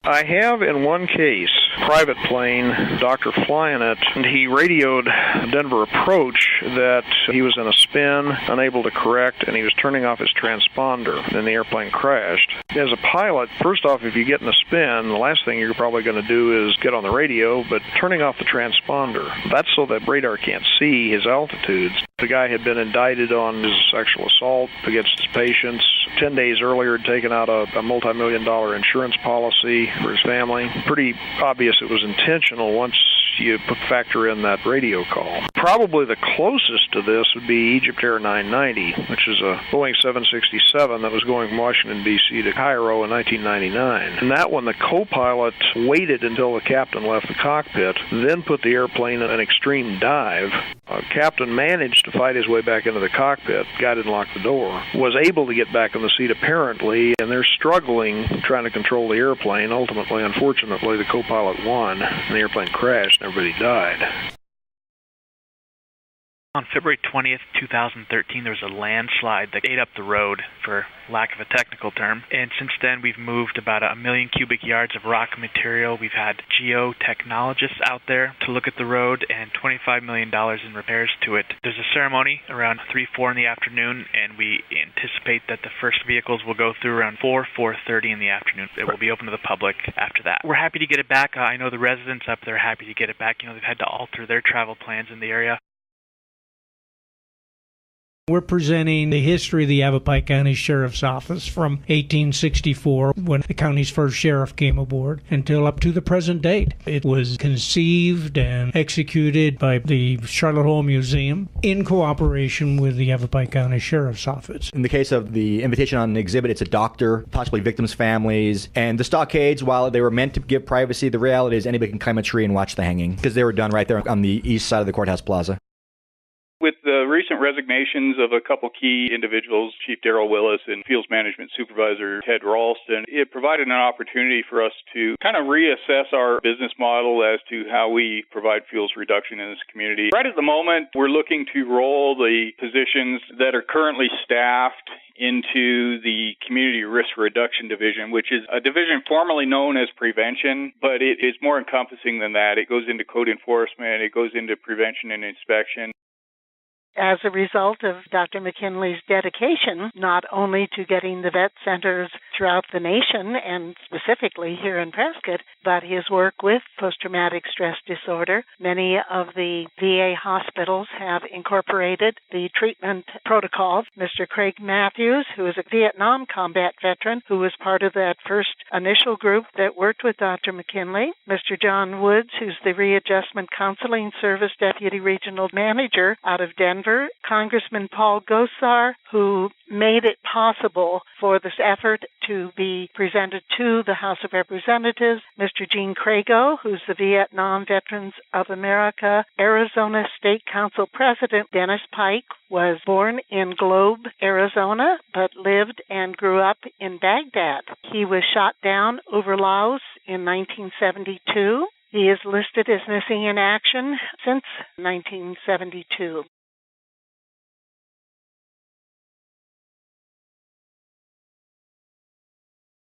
I have in one case, private plane, doctor flying it, and he radioed Denver approach that he was in a spin, unable to correct, and he was turning off his transponder. Then the airplane crashed. As a pilot, first off, if you get in a spin, the last thing you're probably going to do is get on the radio, but turning off the transponder. That's so that radar can't see his altitudes. The guy had been indicted on his sexual assault against his patients. 10 days earlier, had taken out a multi-million-dollar insurance policy for his family. Pretty obvious it was intentional once you factor in that radio call. Probably the closest to this would be Egypt Air 990, which is a Boeing 767 that was going from Washington, D.C. to Cairo in 1999. And that one, the co-pilot waited until the captain left the cockpit, then put the airplane in an extreme dive. Captain managed to fight his way back into the cockpit. Guy didn't lock the door. Was able to get back in the seat apparently, and they're struggling trying to control the airplane. Ultimately, unfortunately, the co-pilot won, and the airplane crashed, and everybody died. On February 20th, 2013, there was a landslide that ate up the road, for lack of a technical term. And since then, we've moved about 1 million cubic yards of rock material. We've had geotechnologists out there to look at the road and $25 million in repairs to it. There's a ceremony around 3-4 in the afternoon, and we anticipate that the first vehicles will go through around 4:30 in the afternoon. It will be open to the public after that. We're happy to get it back. I know the residents up there are happy to get it back. They've had to alter their travel plans in the area. We're presenting the history of the Yavapai County Sheriff's Office from 1864, when the county's first sheriff came aboard, until up to the present date. It was conceived and executed by the Sharlot Hall Museum in cooperation with the Yavapai County Sheriff's Office. In the case of the invitation on an exhibit, it's a doctor, possibly victims' families, and the stockades, while they were meant to give privacy, the reality is anybody can climb a tree and watch the hanging, because they were done right there on the east side of the courthouse plaza. With the recent resignations of a couple key individuals, Chief Darrell Willis and Fields Management Supervisor Ted Ralston, it provided an opportunity for us to kind of reassess our business model as to how we provide fuels reduction in this community. Right at the moment, we're looking to roll the positions that are currently staffed into the Community Risk Reduction Division, which is a division formerly known as prevention, but it is more encompassing than that. It goes into code enforcement, it goes into prevention and inspection. As a result of Dr. McKinley's dedication, not only to getting the vet centers throughout the nation and specifically here in Prescott, but his work with post-traumatic stress disorder, many of the VA hospitals have incorporated the treatment protocols. Mr. Craig Matthews, who is a Vietnam combat veteran, who was part of that first initial group that worked with Dr. McKinley. Mr. John Woods, who's the Readjustment Counseling Service Deputy Regional Manager out of Denver. Congressman Paul Gosar, who made it possible for this effort to be presented to the House of Representatives. Mr. Gene Crago, who's the Vietnam Veterans of America Arizona State Council President. Dennis Pike was born in Globe, Arizona, but lived and grew up in Baghdad. He was shot down over Laos in 1972. He is listed as missing in action since 1972.